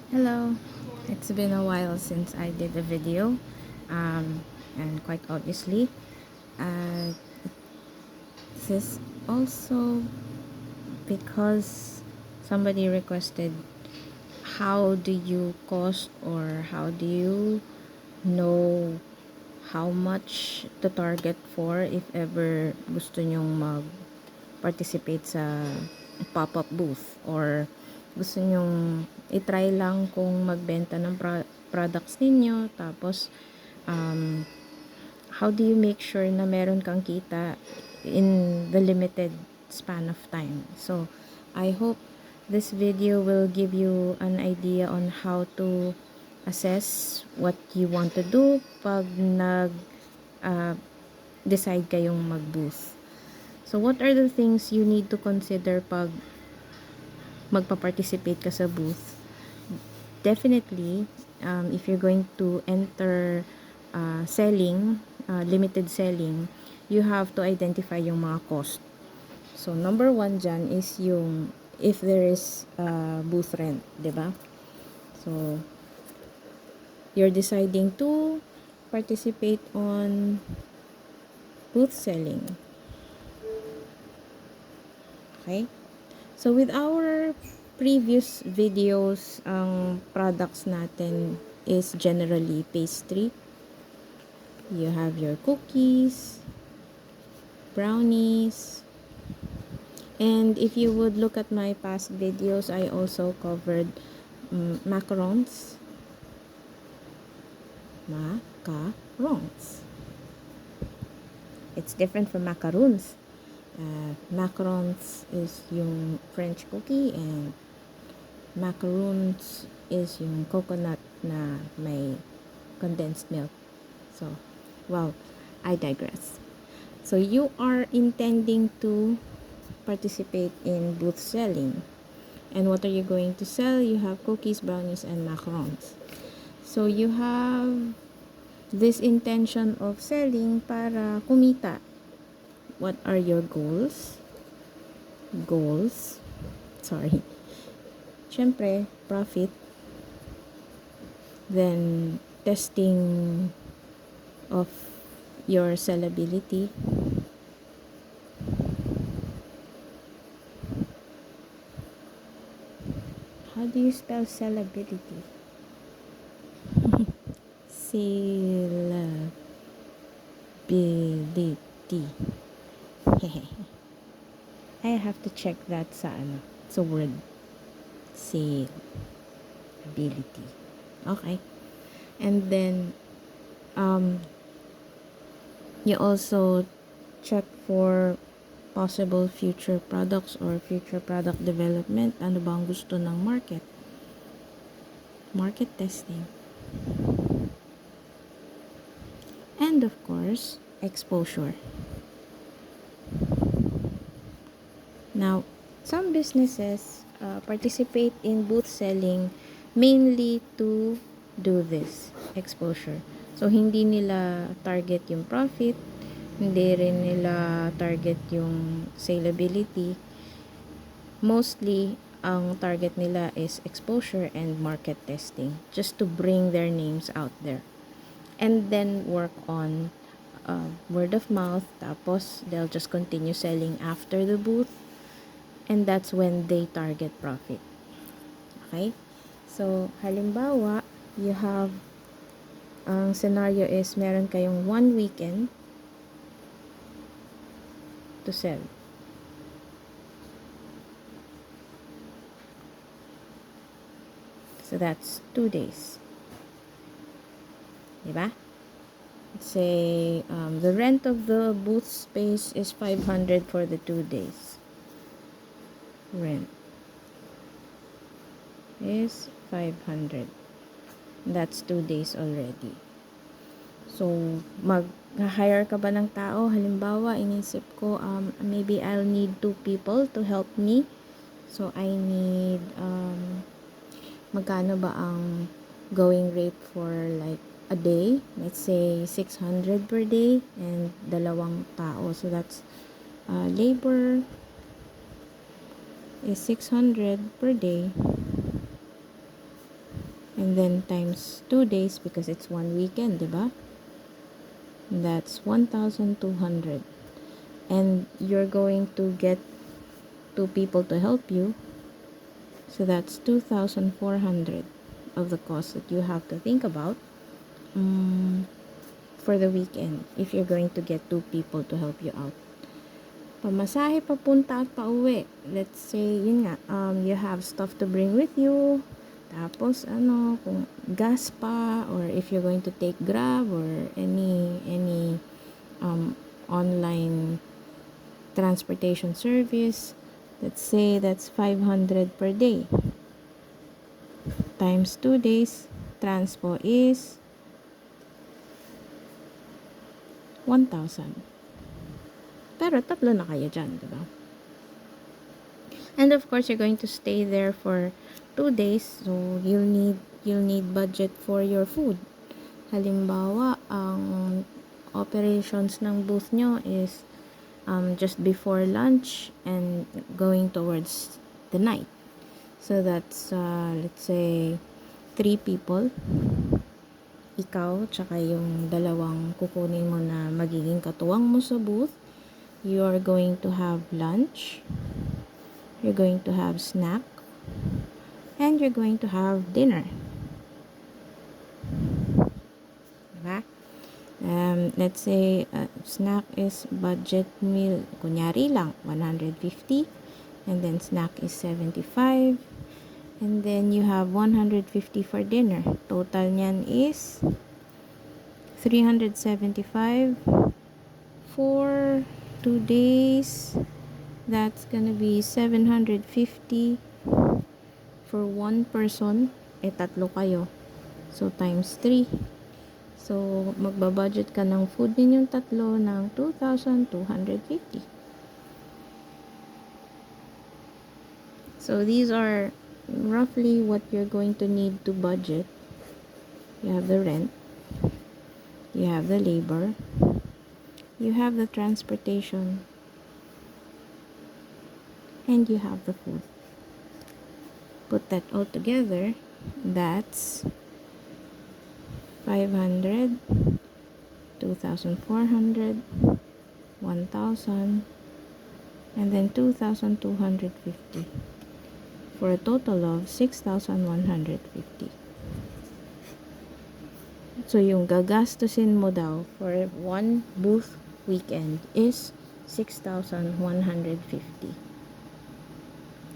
Hello, it's been a while since I did a video, and quite obviously, uh, this is also because somebody requested how do you cost or how do you know how much to target for if ever gusto nyong mag-participate sa pop-up booth or gusto nyong i-try lang kung magbenta ng products ninyo tapos um, how do you make sure na meron kang kita in the limited span of time. So I hope this video will give you an idea on how to assess what you want to do pag uh, decide kayong mag-booth. So what are the things you need to consider pag magpa-participate ka sa booth? Definitely, if you're going to enter selling, limited selling, you have to identify yung mga cost. So, number one dyan is yung if there is booth rent, diba? So, you're deciding to participate on booth selling. Okay? So, with our previous videos, ang products natin is generally pastry. You have your cookies, brownies, and if you would look at my past videos, I also covered macarons. Macarons. It's different from macaroons. Macarons is yung French cookie and macaroons is yung coconut na may condensed milk. So, wow, I digress. So, you are intending to participate in booth selling. And what are you going to sell? You have cookies, brownies, and macarons. So, you have this intention of selling para kumita. What are your goals? Sorry. Syempre, profit. Then, testing of your sellability. How do you spell sellability? Sellability. I have to check that sa word. Sellability. Okay. And then, you also check for possible future products or future product development. Ano ba ang gusto ng market? Market testing. And of course, exposure. Now, some businesses participate in booth selling mainly to do this, exposure. So, hindi nila target yung profit, hindi rin nila target yung saleability. Mostly, ang target nila is exposure and market testing, just to bring their names out there. And then work on word of mouth, tapos they'll just continue selling after the booth, and that's when they target profit. Okay? So, halimbawa, you have, ang scenario is meron kayong 1 weekend to sell. So, that's 2 days. Diba? Let's say, the rent of the booth space is 500 for the 2 days. Rent is 500. That's 2 days already. So, mag-hire ka ba ng tao? Halimbawa, inisip ko, maybe I'll need 2 people to help me. So, I need, magkano ba ang going rate for like a day? Let's say 600 per day and 2 tao. So, that's labor is 600 per day. And then times 2 days because it's one weekend, diba? That's 1,200. And you're going to get 2 people to help you. So that's 2,400 of the cost that you have to think about for the weekend if you're going to get 2 people to help you out. Pamasahe papunta at pauwi. Let's say, yun nga, you have stuff to bring with you. Tapos, kung gas pa, or if you're going to take Grab or any online transportation service, let's say that's 500 per day. Times 2 days, transpo is 1,000. Pero tatlo na kayo dyan, diba? And of course, you're going to stay there for 2 days, so you'll need budget for your food. Halimbawa, ang operations ng booth nyo is just before lunch and going towards the night. So that's, let's say, 3 people. Ikaw, tsaka yung dalawang kukunin mo na magiging katuwang mo sa booth. You're going to have lunch. You're going to have snack. And you're going to have dinner. Diba? Let's say snack is budget meal, kunyari lang, 150. And then snack is 75. And then you have 150 for dinner. Total niyan is 375 for 2 days. That's gonna be 750 for one person. Tatlo kayo. So, times 3. So, magbabudget ka ng food ninyong tatlo ng 2,250. So, these are roughly what you're going to need to budget. You have the rent. You have the labor. You have the transportation. And you have the food. Put that all together. That's 500, 2,400, 1,000, and then 2,250. For a total of 6,150. So, yung gagastusin mo daw for one booth weekend is 6,150.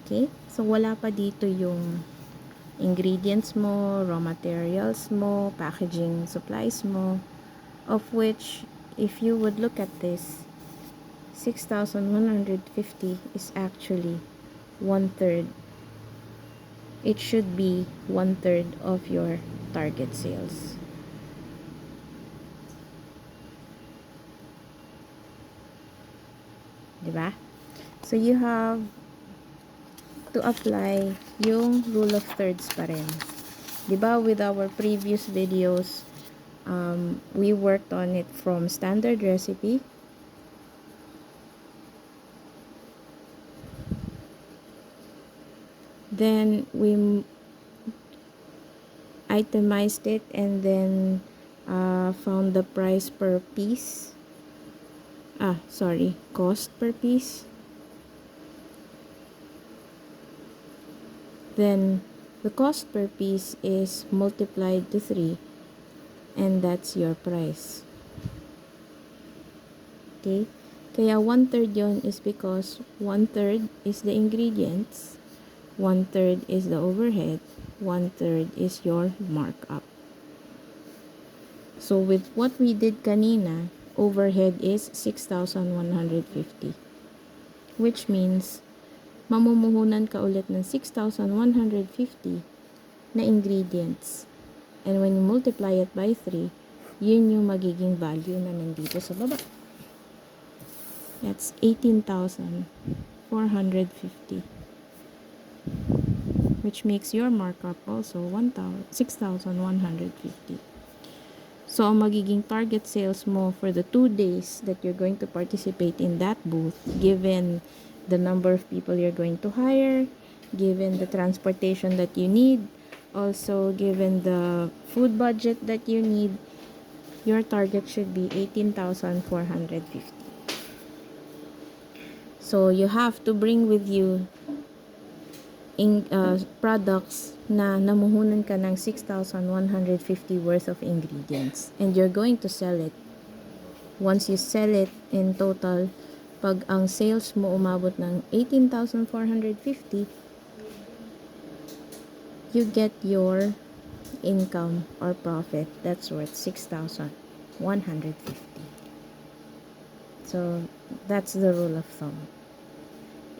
Okay? So, wala pa dito yung ingredients mo, raw materials mo, packaging supplies mo, of which, if you would look at this, 6,150 is actually 1/3. It should be 1/3 of your target sales. Diba? So, you have to apply yung rule of thirds pa rin. Diba, with our previous videos, we worked on it from standard recipe. Then, we itemized it and then found the price per piece. Cost per piece. Then, the cost per piece is multiplied to 3, and that's your price. Okay? Kaya 1/3 yon is because 1/3 is the ingredients, 1/3 is the overhead, 1/3 is your markup. So, with what we did kanina, overhead is 6,150. Which means, mamumuhunan ka ulit ng 6,150 na ingredients. And when you multiply it by 3, yun yung magiging value na nandito sa baba. That's 18,450. Which makes your markup also 6,150. So, ang magiging target sales mo for the 2 days that you're going to participate in that booth, given the number of people you're going to hire, given the transportation that you need, Also, given the food budget that you need, your target should be 18,450. So, you have to bring with you products na namuhunan ka ng 6,150 worth of ingredients. And you're going to sell it. Once you sell it in total, pag ang sales mo umabot ng 18,450, you get your income or profit that's worth 6,150. So that's the rule of thumb.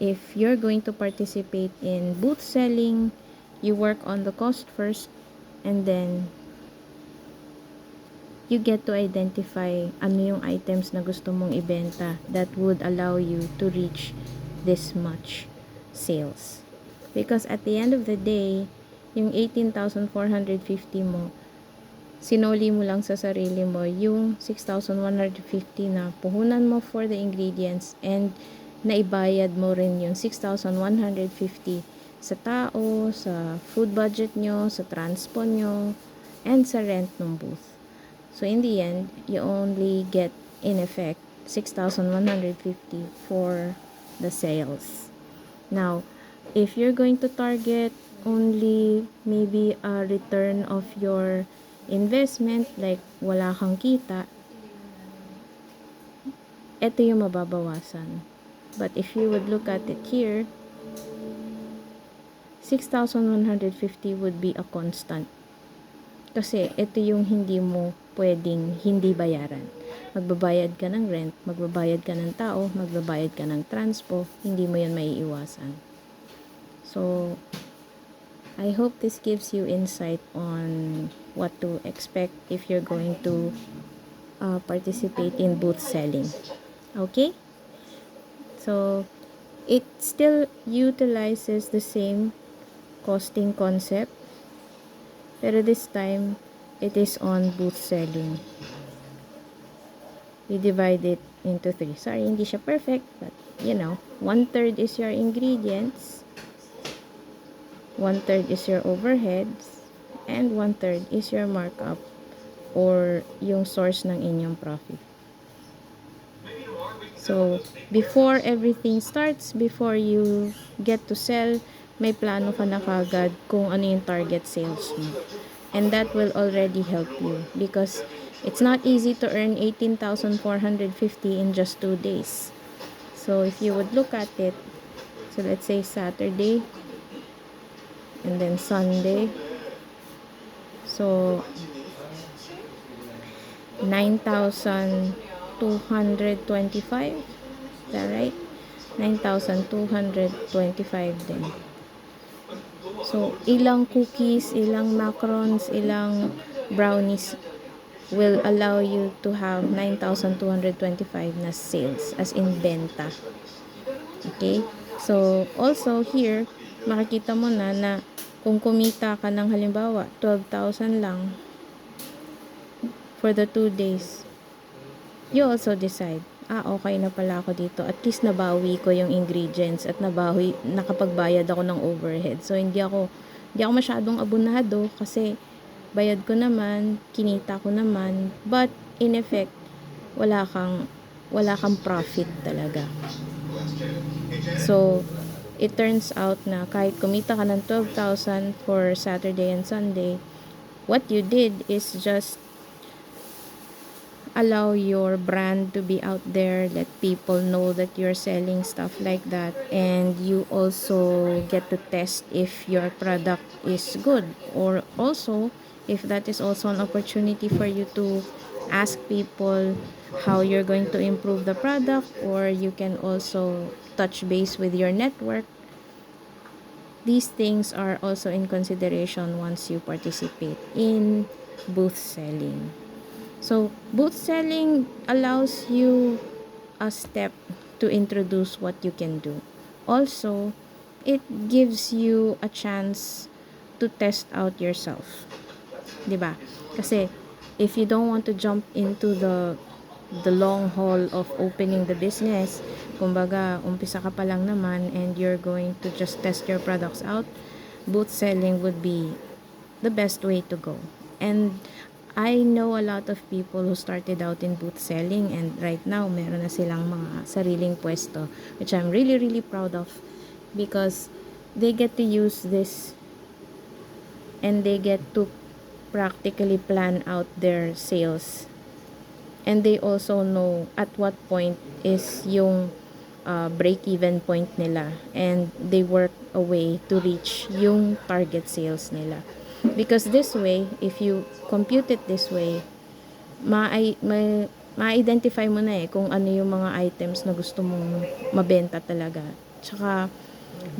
If you're going to participate in booth selling, you work on the cost first, and then you get to identify ano yung items na gusto mong ibenta that would allow you to reach this much sales. Because at the end of the day, yung 18,450 mo, sinoli mo lang sa sarili mo yung 6,150 na puhunan mo for the ingredients, and naibayad mo rin yung 6,150 sa tao, sa food budget nyo, sa transpo nyo, and sa rent ng booth. So in the end, you only get, in effect, 6,150 for the sales. Now, if you're going to target only maybe a return of your investment, like wala kang kita, ito yung mababawasan. But if you would look at it here, 6,150 would be a constant. Kasi ito yung hindi mo pwedeng hindi bayaran. Magbabayad ka ng rent, magbabayad ka ng tao, magbabayad ka ng transpo, hindi mo yan maiiwasan. So, I hope this gives you insight on what to expect if you're going to participate in booth selling. Okay? So, it still utilizes the same costing concept, pero this time, it is on booth selling. We divide it into 3. Sorry, hindi siya perfect, but you know, 1/3 is your ingredients, 1/3 is your overheads, and 1/3 is your markup or yung source ng inyong profit. So, before everything starts, before you get to sell, may plano ka na kagad kung ano yung target sales mo. And that will already help you because it's not easy to earn 18,450 in just 2 days. So, if you would look at it, so let's say Saturday, and then Sunday, so 9,225, is that right? 9,225 din. So, ilang cookies, ilang macarons, ilang brownies will allow you to have 9,225 na sales, as in benta. Okay? So, also here, makikita mo na kung kumita ka ng halimbawa 12,000 lang for the 2 days, you also decide, okay na pala ako dito. At least nabawi ko yung ingredients at nakapagbayad ako ng overhead. So, hindi ako masyadong abunado kasi bayad ko naman, kinita ko naman, but in effect, wala kang profit talaga. So, it turns out na kahit kumita ka ng 12,000 for Saturday and Sunday, what you did is just allow your brand to be out there, let people know that you're selling stuff like that, and you also get to test if your product is good, or also if that is also an opportunity for you to ask people how you're going to improve the product, or you can also touch base with your network. These things are also in consideration once you participate in booth selling. So, booth selling allows you a step to introduce what you can do. Also, it gives you a chance to test out yourself. 'Di ba? Kasi if you don't want to jump into the long haul of opening the business, kumbaga umpisa ka pa lang naman and you're going to just test your products out, booth selling would be the best way to go. And I know a lot of people who started out in booth selling, and right now meron na silang mga sariling pwesto, which I'm really really proud of, because they get to use this and they get to practically plan out their sales, and they also know at what point is yung break-even point nila, and they work a way to reach yung target sales nila. Because this way, if you compute it this way, ma-identify mo na kung ano yung mga items na gusto mong mabenta talaga. Tsaka,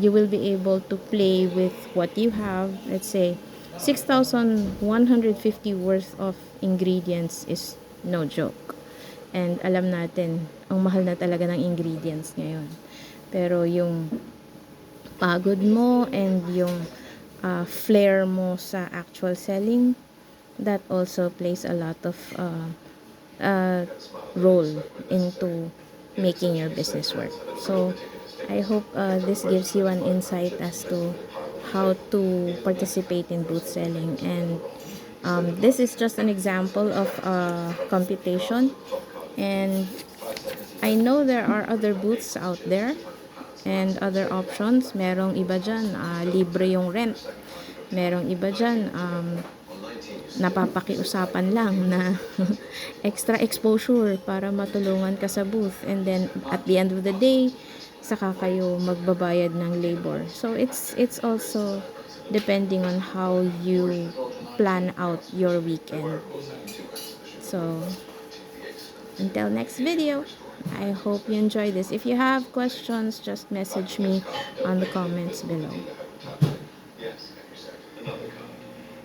you will be able to play with what you have. Let's say, 6,150 worth of ingredients is no joke. And alam natin, ang mahal na talaga ng ingredients ngayon. Pero yung pagod mo and yung flair mo sa actual selling, that also plays a lot of role into making your business work. So I hope this gives you an insight as to how to participate in booth selling. And this is just an example of computation, and I know there are other booths out there and other options. Merong iba dyan, libre yung rent. Merong iba dyan, napapakiusapan lang na extra exposure para matulungan ka sa booth. And then, at the end of the day, saka kayo magbabayad ng labor. So, it's also depending on how you plan out your weekend. So, until next video, I hope you enjoy this. If you have questions, just message me on the comments below.